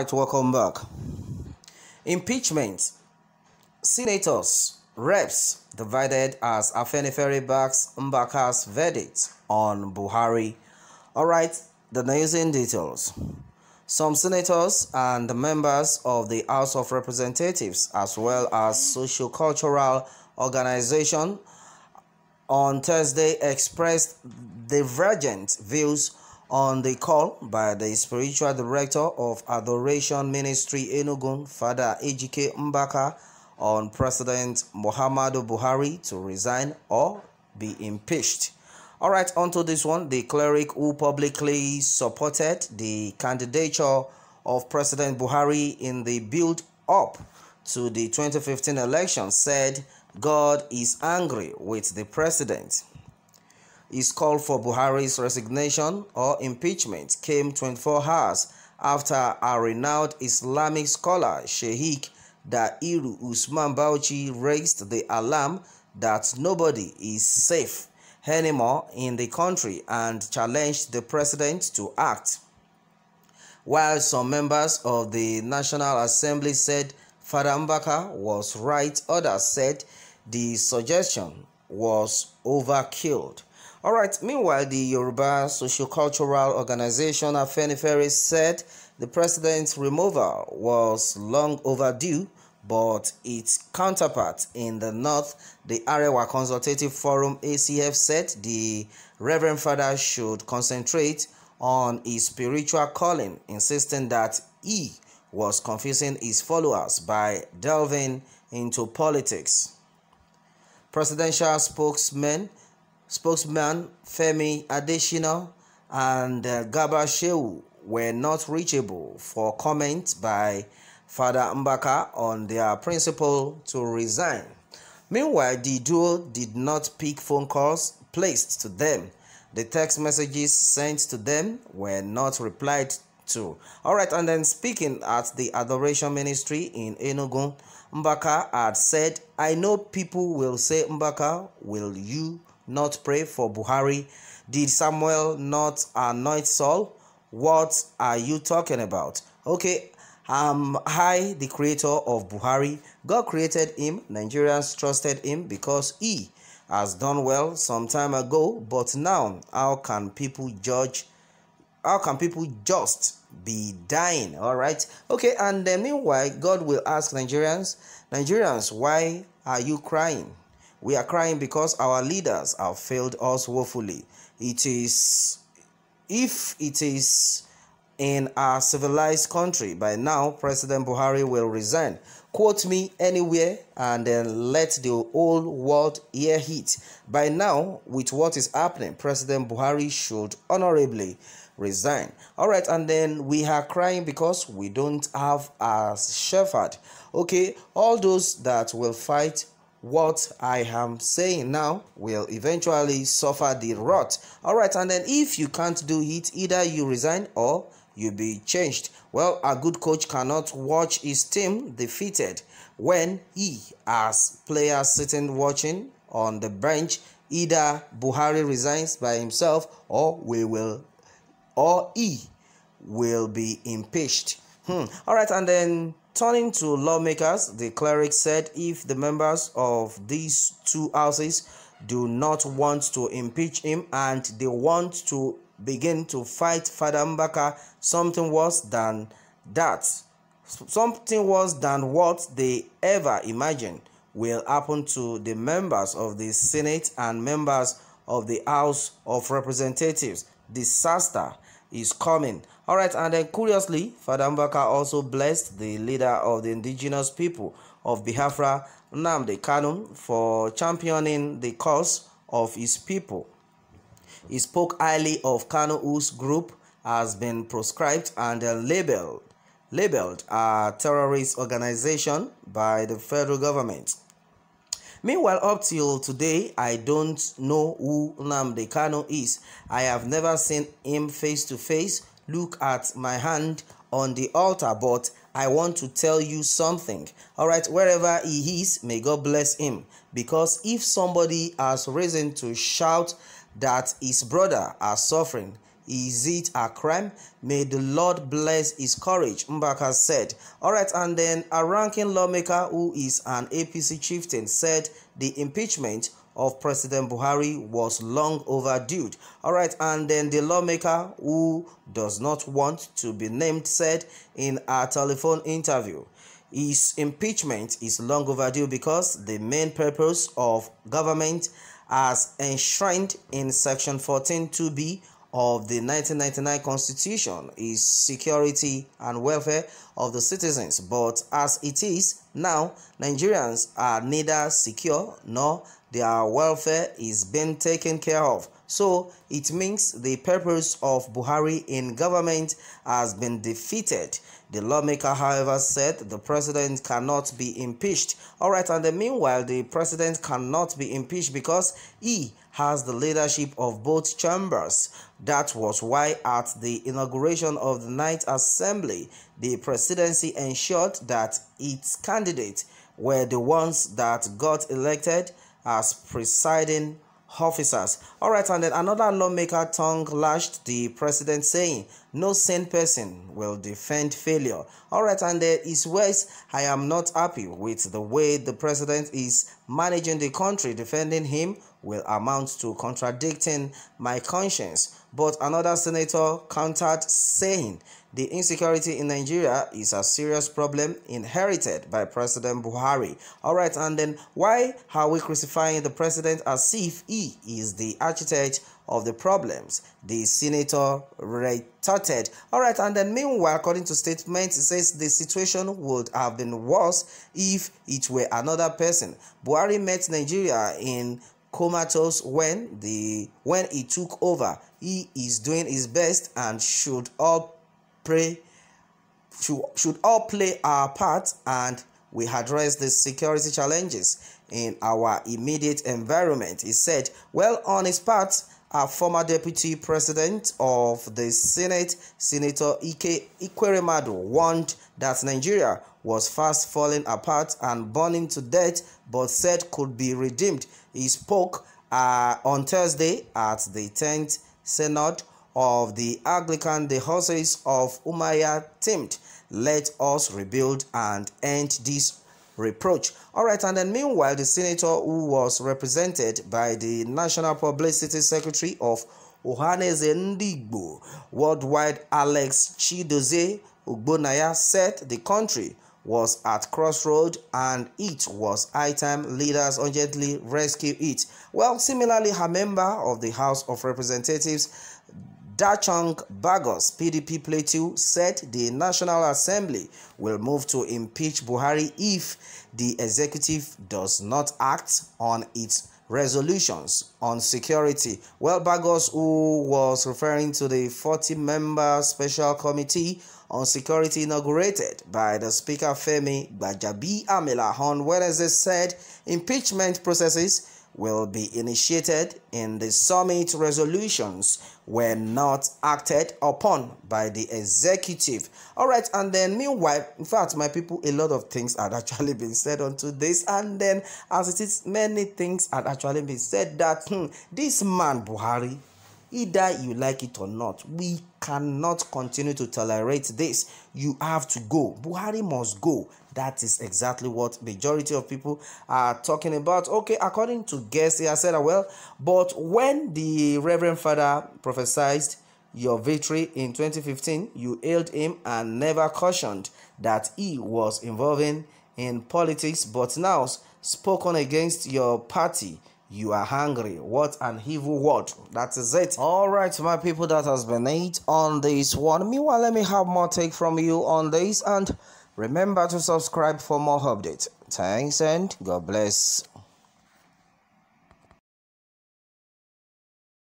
Alright, welcome back. Impeachment. Senators, reps divided as Afenifere backs Mbaka's verdict on Ɓuhari. Alright, the news in details. Some senators and the members of the House of Representatives, as well as socio-cultural organizations, on Thursday expressed divergent views on the call by the spiritual director of Adoration Ministry Enugu, Father Ejike Mbaka, on President Muhammadu Ɓuhari to resign or be impeached. Alright, onto this one. The cleric who publicly supported the candidature of President Ɓuhari in the build-up to the 2015 election said God is angry with the president. His call for Ɓuhari's resignation or impeachment came 24 hours after a renowned Islamic scholar, Sheikh Dahiru Usman Bauchi, raised the alarm that nobody is safe anymore in the country and challenged the president to act. While some members of the National Assembly said Father Mbaka was right, others said the suggestion was overkill. Alright, meanwhile, the Yoruba socio-cultural organization Afenifere said the president's removal was long overdue, but its counterpart in the north, the Arewa Consultative Forum ACF, said the Reverend Father should concentrate on his spiritual calling, insisting that he was confusing his followers by delving into politics. Presidential spokesman Femi Adesina and Garba Shehu were not reachable for comment by Father Mbaka on their principle to resign. Meanwhile, the duo did not pick phone calls placed to them. The text messages sent to them were not replied to. Alright, and then speaking at the Adoration Ministry in Enugu, Mbaka had said, "I know people will say, Mbaka, will you not pray for Ɓuhari? Did Samuel not anoint Saul? What are you talking about? Okay, I, the creator of Ɓuhari. God created him. Nigerians trusted him because he has done well some time ago. But now, how can people just be dying?" All right. Okay, and then meanwhile, God will ask Nigerians, why are you crying? We are crying because our leaders have failed us woefully. If it is in a civilized country, by now President Ɓuhari will resign. Quote me anywhere and then let the whole world hear it. By now, with what is happening, President Ɓuhari should honorably resign. All right, and then we are crying because we don't have a shepherd. Okay, all those that will fight what I am saying now will eventually suffer the wrath. All right, and then if you can't do it, either you resign or you be changed. Well, a good coach cannot watch his team defeated when he has players sitting watching on the bench. Either Ɓuhari resigns by himself or he will be impeached. All right, and then turning to lawmakers, the cleric said if the members of these two houses do not want to impeach him and they want to begin to fight Father Mbaka, something worse than what they ever imagined will happen to the members of the Senate and members of the House of Representatives. Disaster is coming. All right, and then curiously, Father Mbaka also blessed the leader of the indigenous people of Biafra, Nnamdi Kanu, for championing the cause of his people. He spoke highly of Kanu, whose group has been proscribed and labeled a terrorist organization by the federal government. Meanwhile, up till today, I don't know who Nnamdi Kanu is. I have never seen him face to face. Look at my hand on the altar, but I want to tell you something. All right, wherever he is, may God bless him. Because if somebody has reason to shout that his brother are suffering, Is it a crime? May the Lord bless his courage, Mbaka said. Alright, and then a ranking lawmaker who is an APC chieftain said the impeachment of President Ɓuhari was long overdue. Alright, and then the lawmaker who does not want to be named said in a telephone interview, his impeachment is long overdue because the main purpose of government, as enshrined in Section 14(2)(b) of the 1999 Constitution, is security and welfare of the citizens. But as it is now, Nigerians are neither secure nor their welfare is being taken care of. So it means the purpose of Ɓuhari in government has been defeated. The lawmaker, however, said the president cannot be impeached. Alright, and then meanwhile, the president cannot be impeached because he has the leadership of both chambers. That was why at the inauguration of the Ninth Assembly, the presidency ensured that its candidates were the ones that got elected as presiding officers. Alright, and then another lawmaker tongue-lashed the president, saying, "No sane person will defend failure." Alright, and there is words, "I am not happy with the way the president is managing the country. Defending him will amount to contradicting my conscience." But another senator countered, saying, "The insecurity in Nigeria is a serious problem inherited by President Ɓuhari." Alright, and then why are we crucifying the president as if he is the architect of the problems? The senator retorted. Alright, and then meanwhile, according to statements, it says the situation would have been worse if it were another person. Ɓuhari met Nigeria in comatose when he took over. He is doing his best and should all play our part, and we address the security challenges in our immediate environment, he said. Well, on his part, a former deputy president of the Senate, Senator Ikweremadu, warned that Nigeria was fast falling apart and burning to death, but said could be redeemed. He spoke on Thursday at the 10th Synod of the Anglican Diocese of Umuahia, themed, "Let us rebuild and end this reproach." Alright, and then meanwhile, the senator, who was represented by the National Publicity Secretary of Ohanaeze Worldwide, Alex Chidozie Ugbonaya, said the country was at crossroad and it was high time leaders urgently rescue it. Well, similarly, a member of the House of Representatives, Dachang Bagos, PDP Plateau, said the National Assembly will move to impeach Ɓuhari if the executive does not act on its resolutions on security. Well, Bagos, who was referring to the 40-member special committee on security inaugurated by the Speaker Femi Gbajabiamila on Wednesday, said impeachment processes will be initiated in the summit. Resolutions were not acted upon by the executive. Alright, and then meanwhile, in fact, my people, a lot of things had actually been said onto this, and then as it is, many things had actually been said that this man Ɓuhari, either you like it or not, we cannot continue to tolerate this. You have to go. Ɓuhari must go. That is exactly what majority of people are talking about. Okay, according to guests, he has said, well, but when the Reverend Father prophesied your victory in 2015, you hailed him and never cautioned that he was involving in politics, but now spoken against your party. You are hungry. What an evil word. That is it. All right, my people, that has been it on this one. Meanwhile, let me have more take from you on this, and remember to subscribe for more updates. Thanks and God bless.